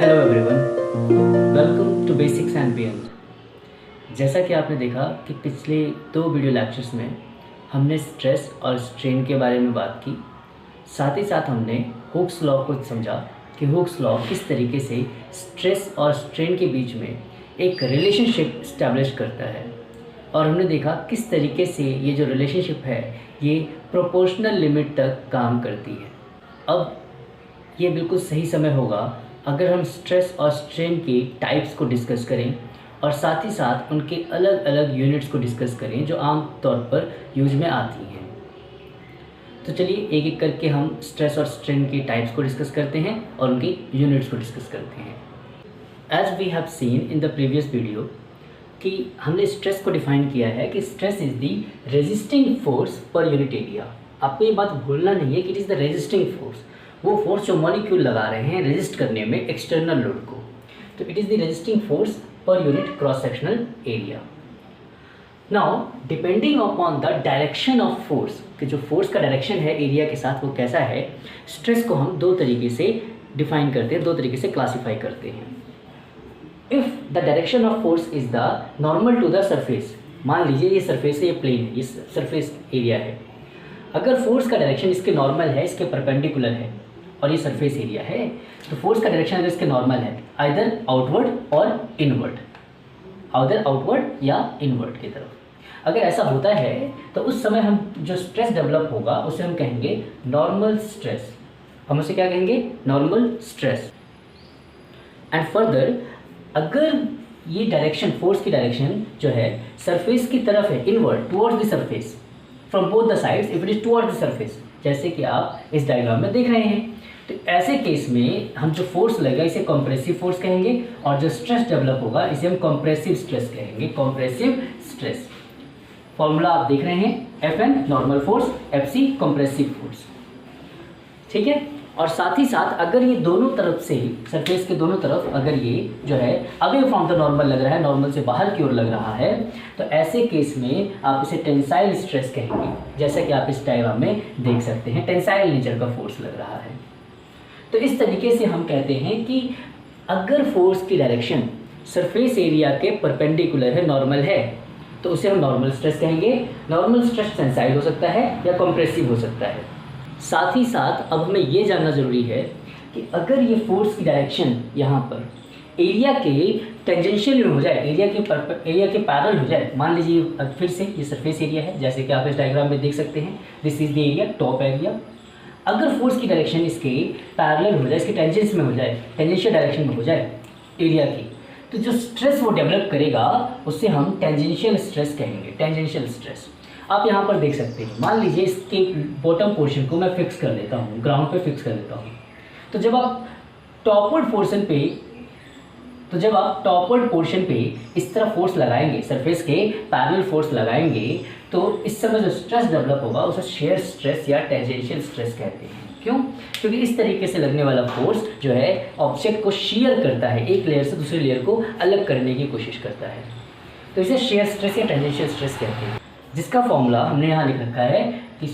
Hello everyone, welcome to basics and beyond. जैसा कि आपने देखा कि पिछले 2 वीडियो लेक्चर्स में हमने स्ट्रेस और स्ट्रेन के बारे में बात की। साथ ही साथ हमने हुक्स लॉ को समझा कि हुक्स लॉ किस तरीके से स्ट्रेस और स्ट्रेन के बीच में एक रिलेशनशिप इस्टेब्लिश करता है, और हमने देखा किस तरीके से ये जो रिलेशनशिप है ये प्रोपोर्शनल लिमिट तक काम करती है। अब ये बिल्कुल सही समय होगा अगर हम स्ट्रेस और स्ट्रेन के टाइप्स को डिस्कस करें और साथ ही साथ उनके अलग अलग यूनिट्स को डिस्कस करें जो आम तौर पर यूज में आती हैं। तो चलिए एक एक करके हम स्ट्रेस और स्ट्रेन के टाइप्स को डिस्कस करते हैं और उनके यूनिट्स को डिस्कस करते हैं। As we have seen in the previous video कि हमने स्ट्रेस को डिफाइन किया है कि stress is the resisting force per unit area. आपको ये बात भूलना नहीं है कि it is the resisting force, वो फोर्स जो मॉलिक्यूल लगा रहे हैं रेजिस्ट करने में एक्सटर्नल लोड को। तो it is the resisting force per unit cross sectional area. Now depending upon the direction of force, कि जो फोर्स का डायरेक्शन है एरिया के साथ वो कैसा है, स्ट्रेस को हम दो तरीके से डिफाइन करते हैं, दो तरीके से क्लासीफाई करते हैं। If the direction of force is the normal to the surface, मान लीजिए ये सरफेस है, ये प्लेन है, ये सरफेस एरिया है। अगर फोर्स का डायरेक्शन इसके नॉर्मल है, इसके परपेंडिकुलर है और ये सरफेस एरिया है, तो फोर्स का डायरेक्शन अगर इसके नॉर्मल है आइदर आउटवर्ड और इनवर्ड, आइदर आउटवर्ड या इनवर्ड की तरफ, अगर ऐसा होता है तो उस समय हम जो स्ट्रेस डेवलप होगा उसे हम कहेंगे नॉर्मल स्ट्रेस। हम उसे क्या कहेंगे? Normal stress. एंड फर्दर अगर ये डायरेक्शन, फोर्स की डायरेक्शन जो है सरफेस की तरफ है, inward towards the surface from both the sides, if it is towards the surface, जैसे कि आप इस डायग्राम में देख रहे हैं, तो ऐसे केस में हम जो फोर्स लगेगा इसे कंप्रेसिव फोर्स कहेंगे और जो स्ट्रेस डेवलप होगा इसे हम कंप्रेसिव स्ट्रेस कहेंगे, कंप्रेसिव स्ट्रेस। फॉर्मूला आप देख रहे हैं, Fn normal force, Fc compressive force, ठीक है। और साथ ही साथ अगर ये दोनों तरफ से, सरफेस के दोनों तरफ अगर ये जो है अवे फ्रॉम द नॉर्मल लग रहा है, नॉर्मल से बाहर की ओर लग रहा है, तो ऐसे केस में आप इसे टेंसाइल स्ट्रेस कहेंगे, जैसा कि आप इस डायग्राम में देख सकते हैं, टेंसाइल नेचर का फोर्स लग रहा है। तो इस तरीके से हम कहते हैं कि अगर फोर्स की डायरेक्शन सरफेस एरिया के परपेंडिकुलर है, नॉर्मल है, तो उसे हम नॉर्मल स्ट्रेस कहेंगे। नॉर्मल स्ट्रेस टेंसाइल हो सकता है या कंप्रेसिव हो सकता है। साथ ही साथ अब हमें ये जानना ज़रूरी है कि अगर ये फोर्स की डायरेक्शन यहाँ पर एरिया के टेंजेंशियल में हो जाए, एरिया के पैरेलल हो जाए, मान लीजिए फिर से ये सरफेस एरिया है, जैसे कि आप इस डायग्राम में देख सकते हैं, this is the area, top area. अगर फोर्स की डायरेक्शन इसके पैरेलल हो जाए, इसके टेंजेंस में हो जाए, टेंजेंशियल डायरेक्शन में हो जाए एरिया की, तो जो स्ट्रेस वो डेवलप करेगा उससे हम टेंजेंशियल स्ट्रेस कहेंगे, टेंजेंशियल स्ट्रेस। आप यहाँ पर देख सकते हैं, मान लीजिए इसके बॉटम पोर्शन को मैं फिक्स कर देता हूँ, ग्राउंड पे फिक्स कर देता हूँ, तो जब आप टॉपवर्ड पोर्शन पे इस तरह फोर्स लगाएंगे, सरफेस के पैरेलल फोर्स लगाएंगे, तो इस समय जो स्ट्रेस डेवलप होगा उसे शेयर स्ट्रेस या टेंजेंशियल स्ट्रेस कहते हैं। क्यों? क्योंकि इस तरीके से लगने वाला फोर्स जो है ऑब्जेक्ट को शेयर करता है, एक लेयर से दूसरी लेयर को अलग करने की कोशिश करता है, तो इसे शेयर स्ट्रेस या टेंजेंशियल स्ट्रेस कहते हैं, जिसका फॉर्मूला हमने यहाँ लिख रखा है कि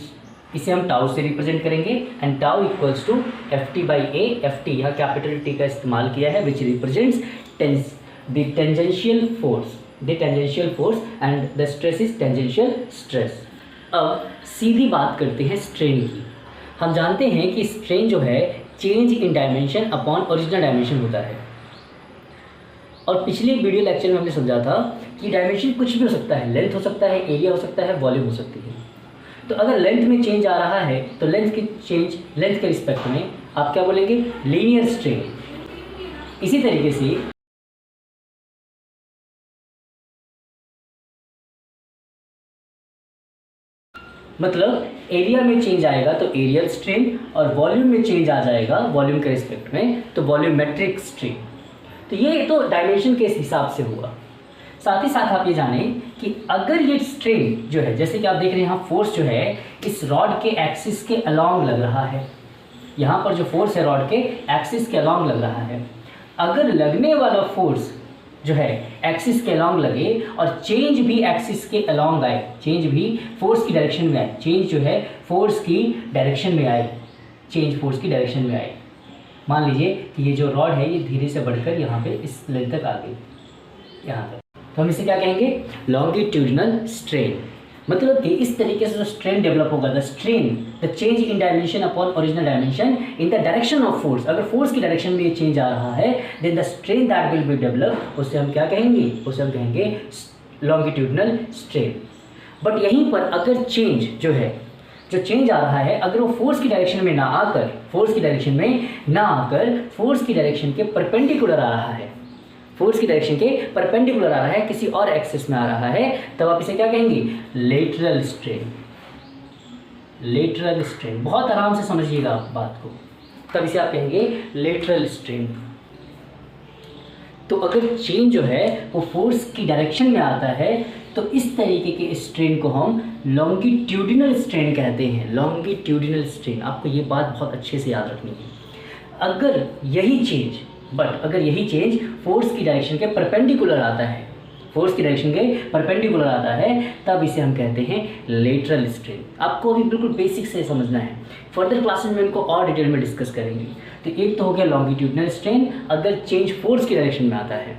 इसे हम टाउ से रिप्रेजेंट करेंगे, and tau equals to Ft by A. Ft यहाँ कैपिटल T का इस्तेमाल किया है, which represents the tangential force and the stress is tangential stress. अब सीधी बात करते हैं स्ट्रेन की। हम जानते हैं कि स्ट्रेन जो है change in dimension upon original dimension होता है, और पिछले वीडियो लेक्चर में हमने समझा था कि डायमेंशन कुछ भी हो सकता है, लेंथ हो सकता है, एरिया हो सकता है, वॉल्यूम हो सकती है। तो अगर लेंथ में चेंज आ रहा है तो लेंथ के रिस्पेक्ट में आप क्या बोलेंगे? Linear strain. इसी तरीके से मतलब एरिया में चेंज आएगा तो एरियल स्ट्रेन, और वॉल्यूम में चेंज आ जाएगा वॉल्यूम के रिस्पेक्ट में तो वॉल्यूमेट्रिक स्ट्रेन। तो ये तो डायमेंशन के हिसाब से हुआ। साथ ही साथ आप ये जानें कि अगर ये स्ट्रेन जो है, जैसे कि आप देख रहे हैं यहाँ फोर्स जो है इस रॉड के एक्सिस के अलोंग लग रहा है, यहाँ पर जो फोर्स है रॉड के एक्सिस के अलोंग लग रहा है। अगर लगने वाला फोर्स जो है एक्सिस के अलोंग लगे और चेंज भी एक्सिस के अलोंग आए, चेंज भी फोर्स की डायरेक्शन में आए, चेंज जो है फोर्स की डायरेक्शन में आए, चेंज फोर्स की डायरेक्शन में आए, मान लीजिए कि ये जो रॉड है ये धीरे से बढ़कर यहाँ पे इस लेंथ तक आ गई, यहाँ तक, तो हम इसे क्या कहेंगे, लॉन्गिट्यूडिनल स्ट्रेन। मतलब कि इस तरीके से जो स्ट्रेन डेवलप होगा, the strain, the change in dimension upon original dimension in the direction of force, अगर फोर्स की डायरेक्शन में ये चेंज आ रहा है, then the strain that will be develop, उसे हम क्या कहेंगे, उसे हम कहेंगे लॉन्गिट्यूडिनल स्ट्रेन। बट यहीं पर अगर चेंज जो है, जो चेंज आ रहा है, अगर वो फोर्स की डायरेक्शन में ना आकर, फोर्स की डायरेक्शन में ना आकर फोर्स की डायरेक्शन के परपेंडिकुलर आ रहा है, फोर्स की डायरेक्शन के परपेंडिकुलर आ रहा है, किसी और एक्सिस में आ रहा है, तब आप इसे क्या कहेंगे, लेटरल स्ट्रेन। लेटरल स्ट्रेन, बहुत आराम से समझिएगा आप बात को, तब इसे आप कहेंगे लेटरल स्ट्रेन। तो अगर चेंज जो है वो फोर्स की डायरेक्शन में आता है, तो इस तरीके के स्ट्रेन को हम लॉन्गिट्यूडिनल स्ट्रेन कहते हैं। लॉन्गिट्यूडिनल स्ट्रेन, आपको ये बात बहुत अच्छे से याद रखनी है। अगर यही चेंज फोर्स की डायरेक्शन के परपेंडिकुलर आता है, फोर्स की डायरेक्शन के परपेंडिकुलर आता है, तब इसे हम कहते हैं लेटरल स्ट्रेन। आपको अभी बिल्कुल बेसिक से समझना है, फर्दर क्लासेस में इनको और डिटेल में डिस्कस करेंगे। तो एक तो हो गया लॉन्गिट्यूडिनल स्ट्रेन अगर चेंज फोर्स की डायरेक्शन में आता है,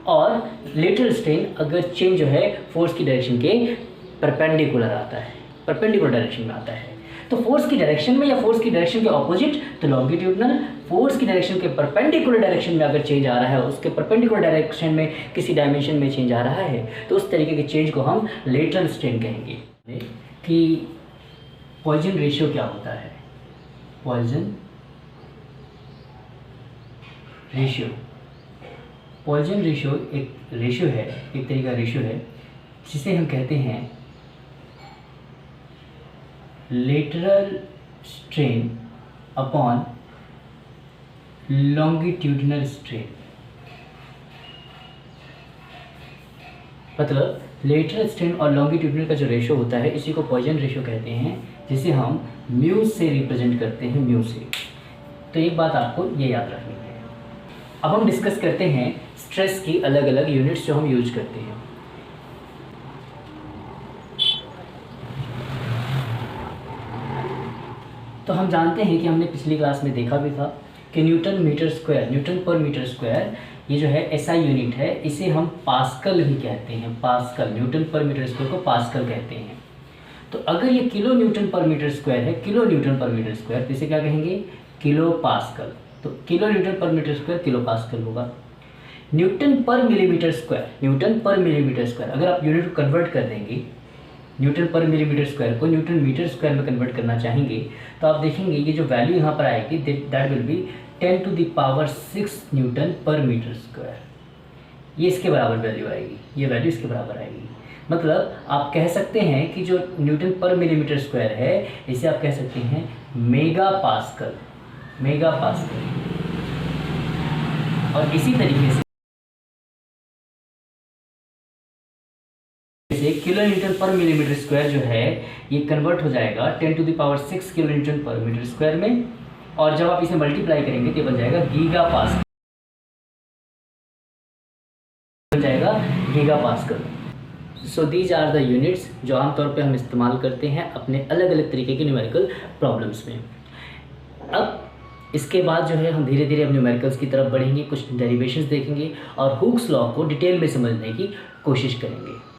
और लेटरल स्ट्रेन अगर चेंज जो है फोर्स की डायरेक्शन के परपेंडिकुलर आता है, परपेंडिकुलर डायरेक्शन में आता है। तो फोर्स की डायरेक्शन में या फोर्स की डायरेक्शन के ऑपोजिट तो लॉन्गिट्यूडिनल, फोर्स की डायरेक्शन के परपेंडिकुलर डायरेक्शन में अगर चेंज आ रहा है, उसके परपेंडिकुलर डायरेक्शन में किसी डायमेंशन में चेंज आ रहा है, तो उस तरीके के चेंज को हम लेटरल स्ट्रेन कहेंगे। कि पॉइजन रेशियो क्या होता है, पॉइजन रेशियो, पॉइजन रेशियो एक रेशियो है, एक तरीका रेशियो है जिसे हम कहते हैं lateral strain upon longitudinal strain. मतलब लेटरल स्ट्रेन और लॉन्गिट्यूडिनल का जो रेशियो होता है, इसी को पॉइजन रेशियो कहते हैं, जिसे हम म्यू से रिप्रेजेंट करते हैं, म्यू से। तो एक बात आपको ये याद रखनी है। अब हम डिस्कस करते हैं स्ट्रेस की अलग अलग यूनिट्स जो हम यूज करते हैं। तो हम जानते हैं कि हमने पिछली क्लास में देखा भी था कि न्यूटन मीटर स्क्वायर, न्यूटन पर मीटर स्क्वायर, ये जो है एसआई यूनिट है, इसे हम पास्कल भी कहते हैं। पास्कल, न्यूटन पर मीटर स्क्वायर को पास्कल कहते हैं। तो अगर ये किलो न्यूटन पर मीटर स्क्वायर है, किलो न्यूटन पर मीटर स्क्वायर, तो इसे क्या कहेंगे, किलो पास्कल। तो किलो न्यूटन पर मीटर स्क्वायर किलो पास्कल होगा। न्यूटन पर मिलीमीटर स्क्वायर, न्यूटन पर मिलीमीटर स्क्वायर, अगर आप यूनिट को कन्वर्ट कर देंगे, न्यूटन पर मिलीमीटर स्क्वायर को न्यूटन मीटर स्क्वायर में कन्वर्ट करना चाहेंगे, तो आप देखेंगे ये जो वैल्यू यहाँ पर आएगी दैट विल बी 10⁻⁶ न्यूटन पर मीटर स्क्वायर। ये इसके बराबर वैल्यू आएगी, ये वैल्यू इसके बराबर आएगी। मतलब आप कह सकते हैं कि जो न्यूटन पर मिलीमीटर स्क्वायर है, इसे आप कह सकते हैं मेगा पास्कल, मेगा पास्कल। और इसी तरीके से किलो न्यूटन पर मिलीमीटर स्क्वायर जो है ये कन्वर्ट हो जाएगा 10⁻⁶ किलो न्यूटन पर मीटर स्क्वायर में, और जब आप इसे मल्टीप्लाई करेंगे तो बन जाएगा गीगा पास्कल, बन जाएगा giga pascal. So these are the units जो आमतौर पे हम इस्तेमाल करते हैं अपने अलग अलग तरीके के न्यूमेरिकल प्रॉब्लम्स में। अब इसके बाद जो है हम धीरे धीरे अब न्यूमेरिकल्स की तरफ बढ़ेंगे, कुछ डेरिवेशंस देखेंगे और हुक्स लॉ को डिटेल में समझने की कोशिश करेंगे।